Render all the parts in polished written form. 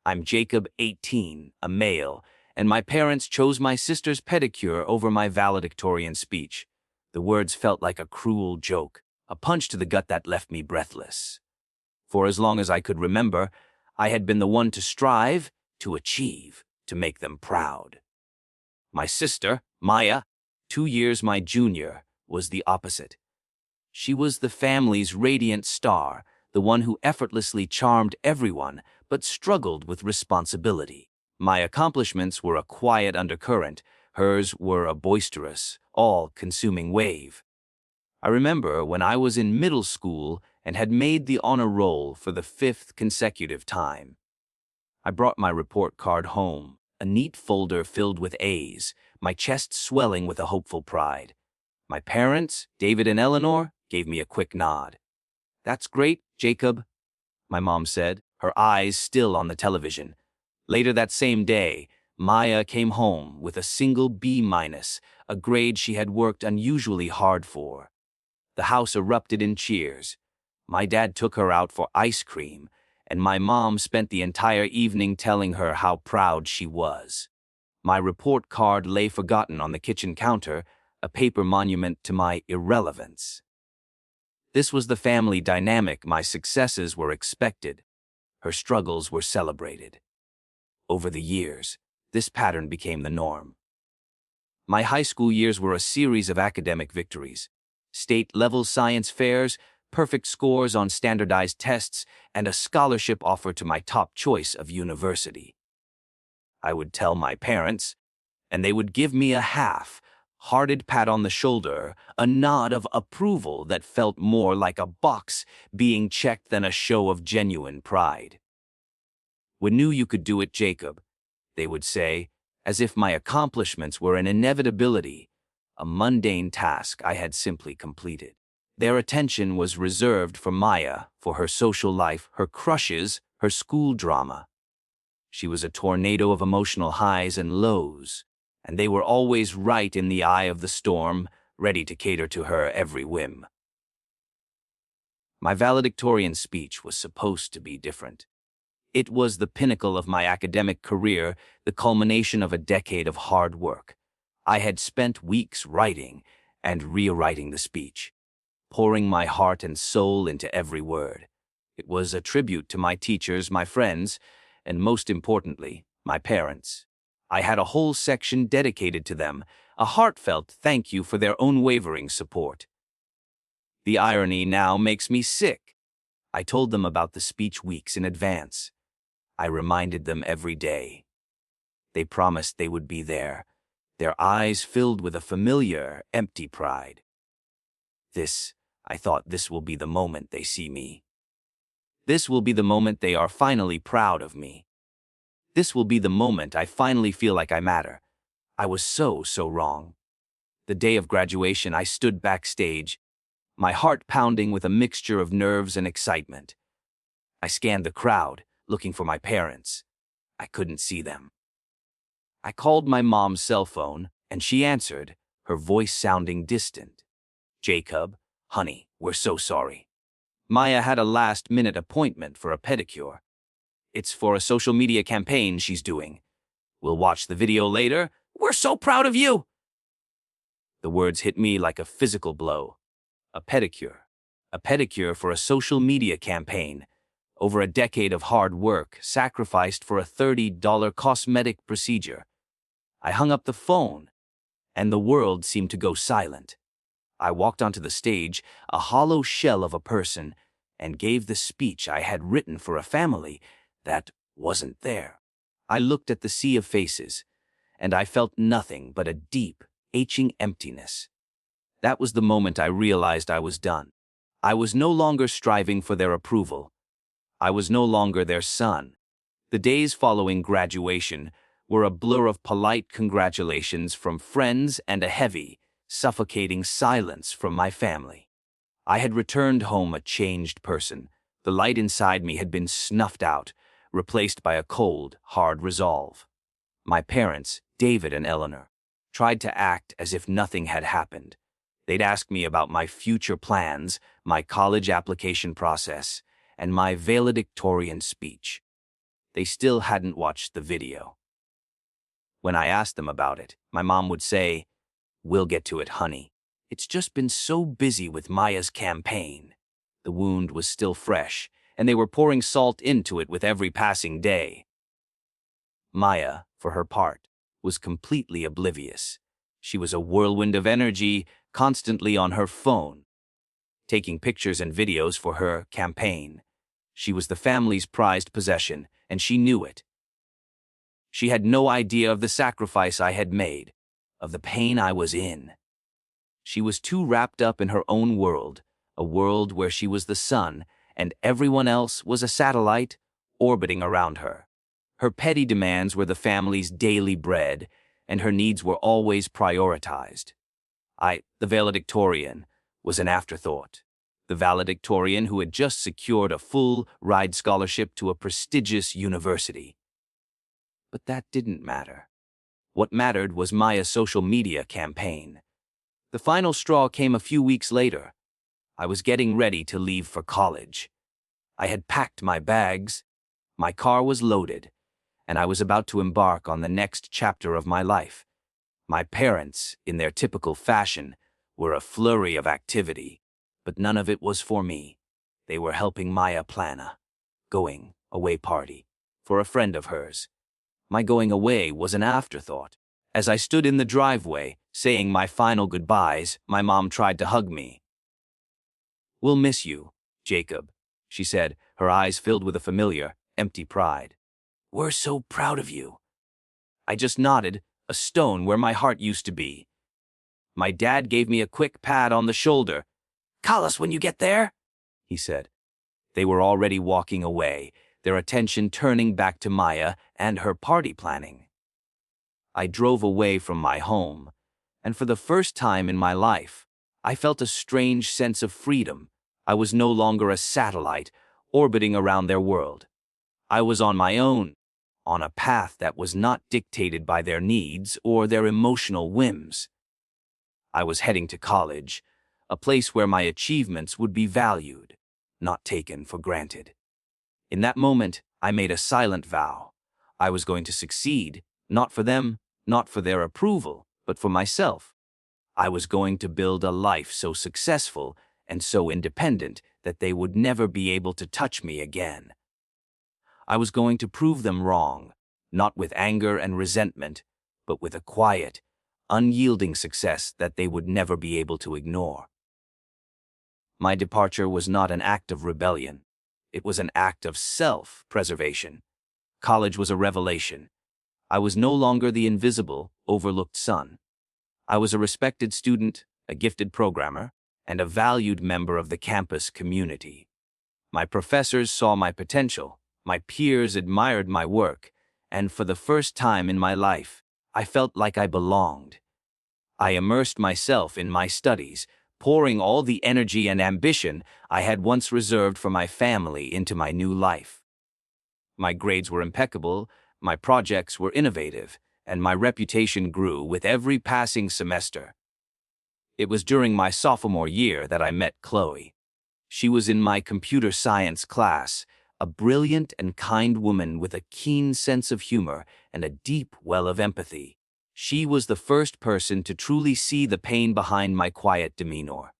I'm Jacob, 18, a male, and my parents chose my sister's pedicure over my valedictorian speech. The words felt like a cruel joke, a punch to the gut that left me breathless. For as long as I could remember, I had been the one to strive, to achieve, to make them proud. My sister, Maya, 2 years my junior, was the opposite. She was the family's radiant star, the one who effortlessly charmed everyone, but struggled with responsibility. My accomplishments were a quiet undercurrent, hers were a boisterous, all-consuming wave. I remember when I was in middle school and had made the honor roll for the 5th consecutive time. I brought my report card home, a neat folder filled with A's, my chest swelling with a hopeful pride. My parents, David and Eleanor, gave me a quick nod. "That's great, Jacob," my mom said, her eyes still on the television. Later that same day, Maya came home with a single B-, a grade she had worked unusually hard for. The house erupted in cheers. My dad took her out for ice cream, and my mom spent the entire evening telling her how proud she was. My report card lay forgotten on the kitchen counter, a paper monument to my irrelevance. This was the family dynamic. My successes were expected. Her struggles were celebrated. Over the years, this pattern became the norm. My high school years were a series of academic victories. State-level science fairs, perfect scores on standardized tests, and a scholarship offer to my top choice of university. I would tell my parents, and they would give me a half-hearted pat on the shoulder, a nod of approval that felt more like a box being checked than a show of genuine pride. "We knew you could do it, Jacob," they would say, as if my accomplishments were an inevitability, a mundane task I had simply completed. Their attention was reserved for Maya, for her social life, her crushes, her school drama. She was a tornado of emotional highs and lows, and they were always right in the eye of the storm, ready to cater to her every whim. My valedictorian speech was supposed to be different. It was the pinnacle of my academic career, the culmination of a decade of hard work. I had spent weeks writing and rewriting the speech, pouring my heart and soul into every word. It was a tribute to my teachers, my friends, and most importantly, my parents. I had a whole section dedicated to them, a heartfelt thank you for their unwavering support. The irony now makes me sick. I told them about the speech weeks in advance. I reminded them every day. They promised they would be there, their eyes filled with a familiar, empty pride. I thought this will be the moment they see me. This will be the moment they are finally proud of me. This will be the moment I finally feel like I matter. I was so wrong. The day of graduation, I stood backstage, my heart pounding with a mixture of nerves and excitement. I scanned the crowd, looking for my parents. I couldn't see them. I called my mom's cell phone, and she answered, her voice sounding distant. "Jacob, honey, we're so sorry. Maya had a last-minute appointment for a pedicure. It's for a social media campaign she's doing. We'll watch the video later. We're so proud of you." The words hit me like a physical blow. A pedicure. A pedicure for a social media campaign. Over a decade of hard work, sacrificed for a $30 cosmetic procedure. I hung up the phone, and the world seemed to go silent. I walked onto the stage, a hollow shell of a person, and gave the speech I had written for a family that wasn't there. I looked at the sea of faces, and I felt nothing but a deep, aching emptiness. That was the moment I realized I was done. I was no longer striving for their approval. I was no longer their son. The days following graduation were a blur of polite congratulations from friends and a heavy, suffocating silence from my family. I had returned home a changed person. The light inside me had been snuffed out, replaced by a cold, hard resolve. My parents, David and Eleanor, tried to act as if nothing had happened. They'd ask me about my future plans, my college application process, and my valedictorian speech. They still hadn't watched the video. When I asked them about it, my mom would say, "We'll get to it, honey. It's just been so busy with Maya's campaign." The wound was still fresh, and they were pouring salt into it with every passing day. Maya, for her part, was completely oblivious. She was a whirlwind of energy, constantly on her phone, taking pictures and videos for her campaign. She was the family's prized possession, and she knew it. She had no idea of the sacrifice I had made, of the pain I was in. She was too wrapped up in her own world, a world where she was the sun, and everyone else was a satellite orbiting around her. Her petty demands were the family's daily bread, and her needs were always prioritized. The valedictorian, was an afterthought. The valedictorian who had just secured a full-ride scholarship to a prestigious university. But that didn't matter. What mattered was Maya's social media campaign. The final straw came a few weeks later. I was getting ready to leave for college. I had packed my bags, my car was loaded, and I was about to embark on the next chapter of my life. My parents, in their typical fashion, were a flurry of activity, but none of it was for me. They were helping Maya plan a going-away party for a friend of hers. My going away was an afterthought. As I stood in the driveway, saying my final goodbyes, my mom tried to hug me. "We'll miss you, Jacob," she said, her eyes filled with a familiar, empty pride. "We're so proud of you." I just nodded, a stone where my heart used to be. My dad gave me a quick pat on the shoulder. "Call us when you get there," he said. They were already walking away, their attention turning back to Maya and her party planning. I drove away from my home, and for the first time in my life, I felt a strange sense of freedom. I was no longer a satellite orbiting around their world. I was on my own, on a path that was not dictated by their needs or their emotional whims. I was heading to college, a place where my achievements would be valued, not taken for granted. In that moment, I made a silent vow. I was going to succeed, not for them, not for their approval, but for myself. I was going to build a life so successful and so independent that they would never be able to touch me again. I was going to prove them wrong, not with anger and resentment, but with a quiet, unyielding success that they would never be able to ignore. My departure was not an act of rebellion. It was an act of self-preservation. College was a revelation. I was no longer the invisible, overlooked son. I was a respected student, a gifted programmer, and a valued member of the campus community. My professors saw my potential, my peers admired my work, and for the first time in my life, I felt like I belonged. I immersed myself in my studies, pouring all the energy and ambition I had once reserved for my family into my new life. My grades were impeccable, my projects were innovative, and my reputation grew with every passing semester. It was during my sophomore year that I met Chloe. She was in my computer science class, a brilliant and kind woman with a keen sense of humor and a deep well of empathy. She was the first person to truly see the pain behind my quiet demeanor.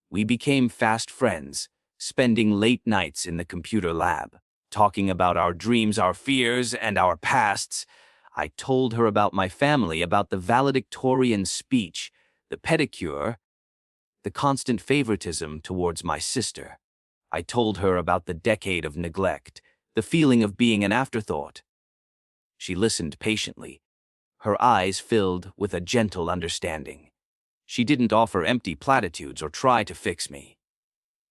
We became fast friends, spending late nights in the computer lab, talking about our dreams, our fears, and our pasts. I told her about my family, about the valedictorian speech, the pedicure, the constant favoritism towards my sister. I told her about the decade of neglect, the feeling of being an afterthought. She listened patiently, her eyes filled with a gentle understanding. She didn't offer empty platitudes or try to fix me.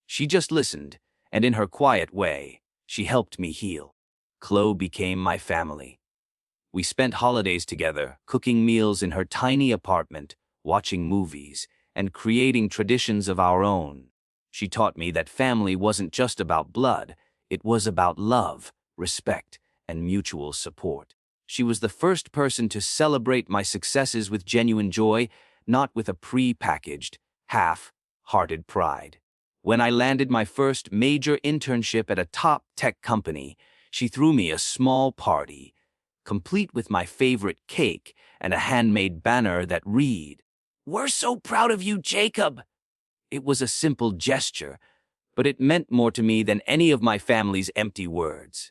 She just listened, and in her quiet way, she helped me heal. Chloe became my family. We spent holidays together, cooking meals in her tiny apartment, watching movies, and creating traditions of our own. She taught me that family wasn't just about blood, it was about love, respect, and mutual support. She was the first person to celebrate my successes with genuine joy, not with a pre-packaged, half-hearted pride. When I landed my first major internship at a top tech company, She threw me a small party, complete with my favorite cake and a handmade banner that read, "We're so proud of you, Jacob." It was a simple gesture, but it meant more to me than any of my family's empty words.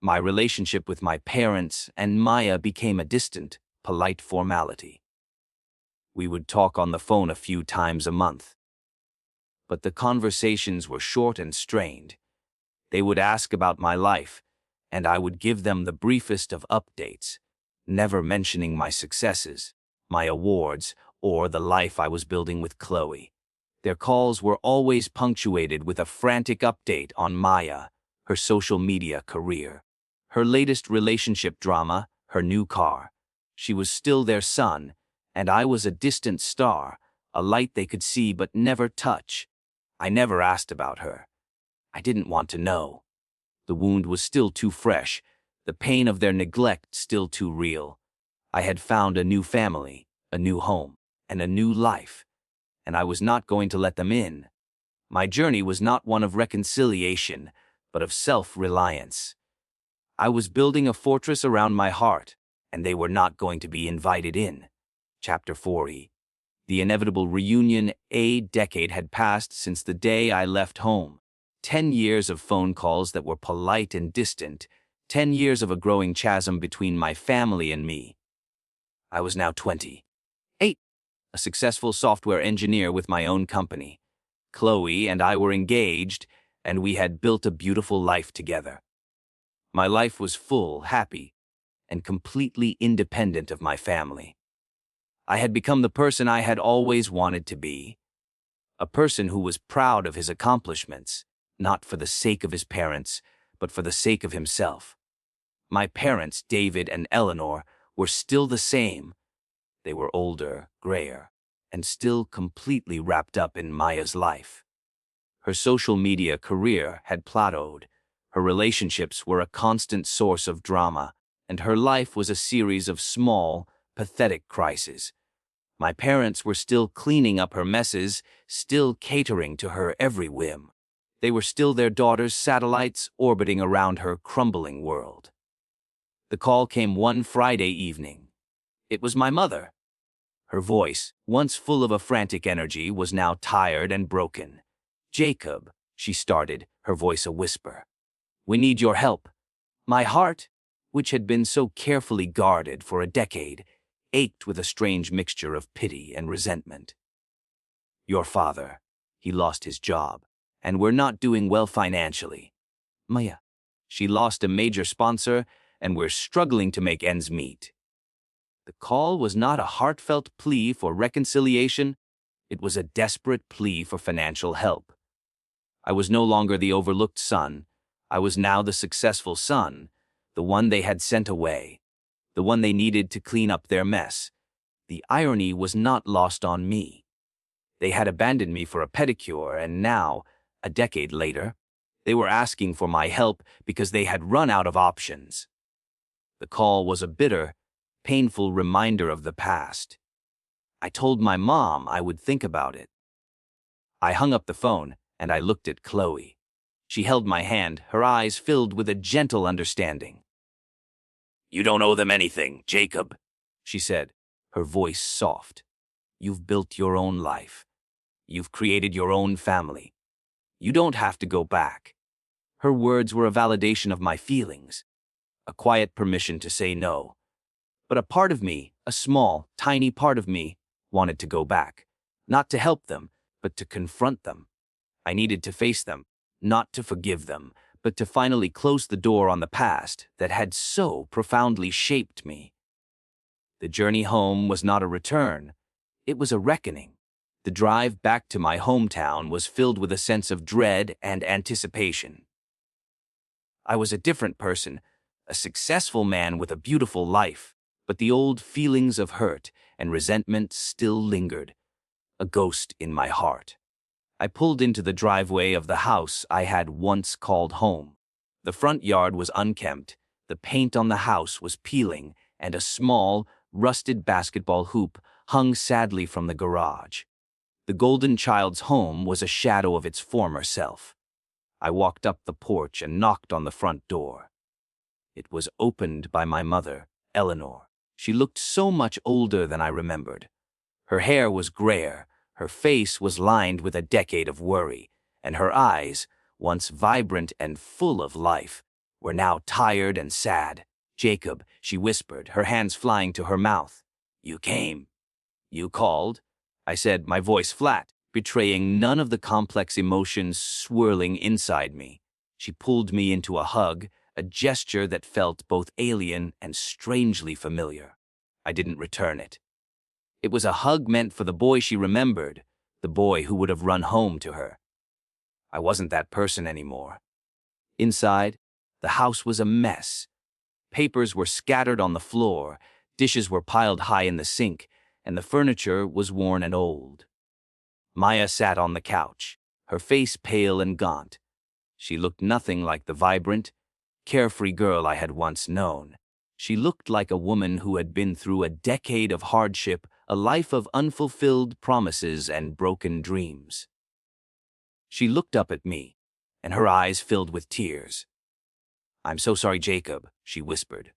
My relationship with my parents and Maya became a distant, polite formality. We would talk on the phone a few times a month. But the conversations were short and strained. They would ask about my life, and I would give them the briefest of updates, never mentioning my successes, my awards, or the life I was building with Chloe. Their calls were always punctuated with a frantic update on Maya, her social media career, her latest relationship drama, her new car. She was still their son, and I was a distant star, a light they could see but never touch. I never asked about her. I didn't want to know. The wound was still too fresh, the pain of their neglect still too real. I had found a new family, a new home, and a new life, and I was not going to let them in. My journey was not one of reconciliation, but of self-reliance. I was building a fortress around my heart, and they were not going to be invited in. Chapter 40. The inevitable reunion. A decade had passed since the day I left home. 10 years of phone calls that were polite and distant, 10 years of a growing chasm between my family and me. I was now 28, a successful software engineer with my own company. Chloe and I were engaged, and we had built a beautiful life together. My life was full, happy, and completely independent of my family. I had become the person I had always wanted to be, a person who was proud of his accomplishments, not for the sake of his parents, but for the sake of himself. My parents, David and Eleanor, were still the same. They were older, grayer, and still completely wrapped up in Maya's life. Her social media career had plateaued, her relationships were a constant source of drama, and her life was a series of small, pathetic crises. My parents were still cleaning up her messes, still catering to her every whim. They were still their daughter's satellites orbiting around her crumbling world. The call came one Friday evening. It was my mother. Her voice, once full of a frantic energy, was now tired and broken. "Jacob," she started, her voice a whisper. "We need your help." My heart, which had been so carefully guarded for a decade, ached with a strange mixture of pity and resentment. "Your father, he lost his job, and we're not doing well financially. Maya, she lost a major sponsor, and we're struggling to make ends meet." The call was not a heartfelt plea for reconciliation, it was a desperate plea for financial help. I was no longer the overlooked son, I was now the successful son, the one they had sent away, the one they needed to clean up their mess. The irony was not lost on me. They had abandoned me for a pedicure, and now, a decade later, they were asking for my help because they had run out of options. The call was a bitter, painful reminder of the past. I told my mom I would think about it. I hung up the phone, and I looked at Chloe. She held my hand, her eyes filled with a gentle understanding. "You don't owe them anything, Jacob," she said, her voice soft. "You've built your own life. You've created your own family. You don't have to go back." Her words were a validation of my feelings, a quiet permission to say no. But a part of me, a small, tiny part of me, wanted to go back, not to help them, but to confront them. I needed to face them, not to forgive them, but to finally close the door on the past that had so profoundly shaped me. The journey home was not a return, it was a reckoning. The drive back to my hometown was filled with a sense of dread and anticipation. I was a different person, a successful man with a beautiful life, but the old feelings of hurt and resentment still lingered, a ghost in my heart. I pulled into the driveway of the house I had once called home. The front yard was unkempt, the paint on the house was peeling, and a small, rusted basketball hoop hung sadly from the garage. The golden child's home was a shadow of its former self. I walked up the porch and knocked on the front door. It was opened by my mother, Eleanor. She looked so much older than I remembered. Her hair was grayer, her face was lined with a decade of worry, and her eyes, once vibrant and full of life, were now tired and sad. "Jacob," she whispered, her hands flying to her mouth. "You came. You called," I said, my voice flat, betraying none of the complex emotions swirling inside me. She pulled me into a hug, a gesture that felt both alien and strangely familiar. I didn't return it. It was a hug meant for the boy she remembered, the boy who would have run home to her. I wasn't that person anymore. Inside, the house was a mess. Papers were scattered on the floor, dishes were piled high in the sink, and the furniture was worn and old. Maya sat on the couch, her face pale and gaunt. She looked nothing like the vibrant, carefree girl I had once known. She looked like a woman who had been through a decade of hardship, a life of unfulfilled promises and broken dreams. She looked up at me, and her eyes filled with tears. "I'm so sorry, Jacob," she whispered.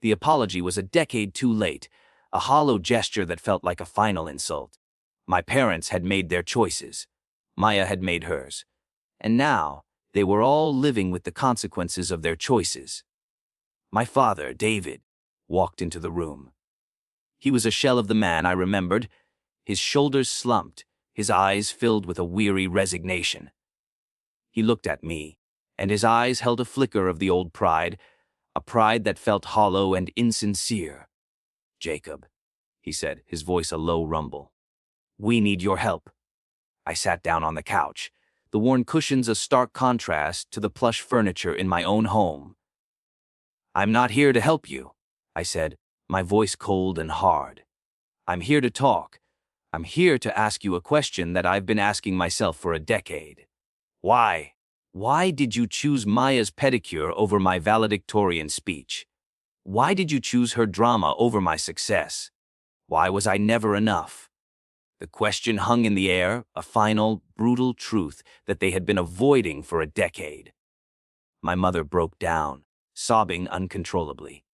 The apology was a decade too late, a hollow gesture that felt like a final insult. My parents had made their choices. Maya had made hers. And now, they were all living with the consequences of their choices. My father, David, walked into the room. He was a shell of the man I remembered, his shoulders slumped, his eyes filled with a weary resignation. He looked at me, and his eyes held a flicker of the old pride, a pride that felt hollow and insincere. "Jacob," he said, his voice a low rumble. "We need your help." I sat down on the couch, the worn cushions a stark contrast to the plush furniture in my own home. "I'm not here to help you," I said, my voice cold and hard. "I'm here to talk. I'm here to ask you a question that I've been asking myself for a decade. Why? Why did you choose Maya's pedicure over my valedictorian speech? Why did you choose her drama over my success? Why was I never enough?" The question hung in the air, a final, brutal truth that they had been avoiding for a decade. My mother broke down, sobbing uncontrollably.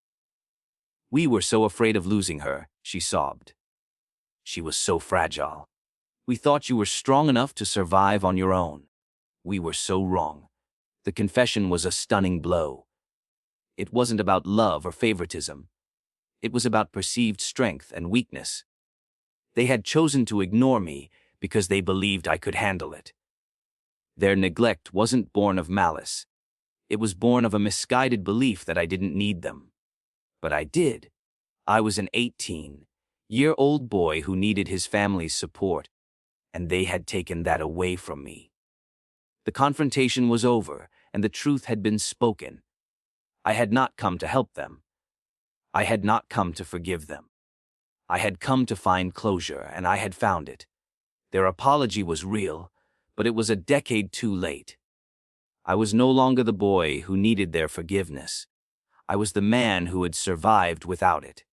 "We were so afraid of losing her," she sobbed. "She was so fragile. We thought you were strong enough to survive on your own. We were so wrong." The confession was a stunning blow. It wasn't about love or favoritism. It was about perceived strength and weakness. They had chosen to ignore me because they believed I could handle it. Their neglect wasn't born of malice. It was born of a misguided belief that I didn't need them. But I did. I was an 18-year-old boy who needed his family's support, and they had taken that away from me. The confrontation was over, and the truth had been spoken. I had not come to help them. I had not come to forgive them. I had come to find closure, and I had found it. Their apology was real, but it was a decade too late. I was no longer the boy who needed their forgiveness. I was the man who had survived without it.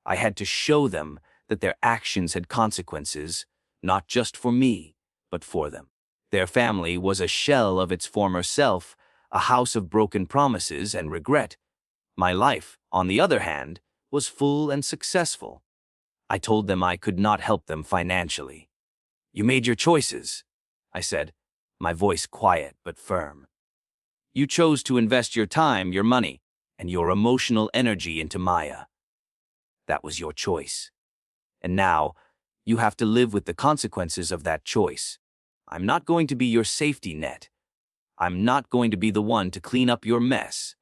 I had to show them that their actions had consequences, not just for me, but for them. Their family was a shell of its former self, a house of broken promises and regret. My life, on the other hand, was full and successful. I told them I could not help them financially. "You made your choices," I said, my voice quiet but firm. "You chose to invest your time, your money, and your emotional energy into Maya. That was your choice. And now, you have to live with the consequences of that choice. I'm not going to be your safety net. I'm not going to be the one to clean up your mess.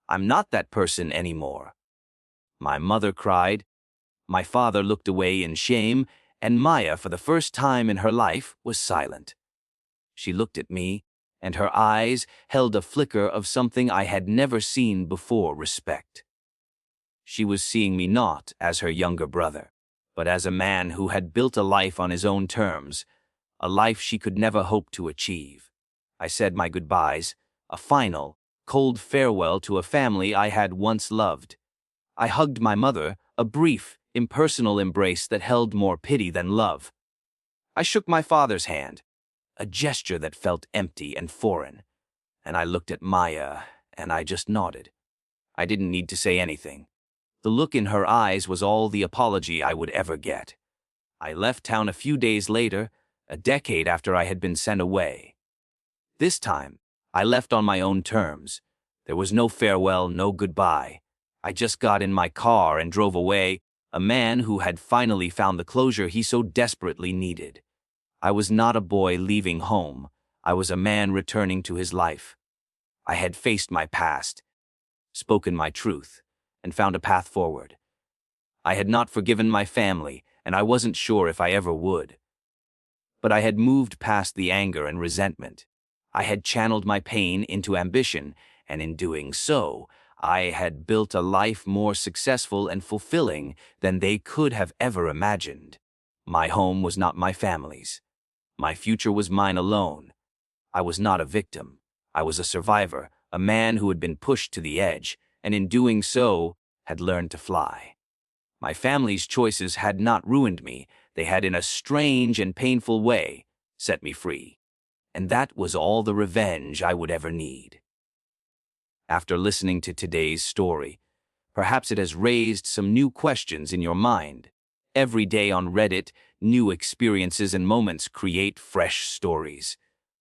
I'm not that person anymore." My mother cried. My father looked away in shame, and Maya, for the first time in her life, was silent. She looked at me, and her eyes held a flicker of something I had never seen before: respect. She was seeing me not as her younger brother, but as a man who had built a life on his own terms, a life she could never hope to achieve. I said my goodbyes, a final, cold farewell to a family I had once loved. I hugged my mother, a brief, impersonal embrace that held more pity than love. I shook my father's hand, a gesture that felt empty and foreign, and I looked at Maya, and I just nodded. I didn't need to say anything. The look in her eyes was all the apology I would ever get. I left town a few days later, a decade after I had been sent away. This time, I left on my own terms. There was no farewell, no goodbye. I just got in my car and drove away, a man who had finally found the closure he so desperately needed. I was not a boy leaving home. I was a man returning to his life. I had faced my past, spoken my truth, and found a path forward. I had not forgiven my family, and I wasn't sure if I ever would. But I had moved past the anger and resentment. I had channeled my pain into ambition, and in doing so, I had built a life more successful and fulfilling than they could have ever imagined. My home was not my family's. My future was mine alone. I was not a victim. I was a survivor, a man who had been pushed to the edge, and in doing so, had learned to fly. My family's choices had not ruined me. They had, in a strange and painful way, set me free. And that was all the revenge I would ever need. After listening to today's story, perhaps it has raised some new questions in your mind. Every day on Reddit, new experiences and moments create fresh stories.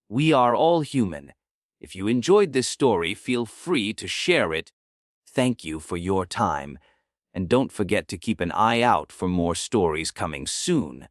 We are all human. If you enjoyed this story, feel free to share it. Thank you for your time, and don't forget to keep an eye out for more stories coming soon.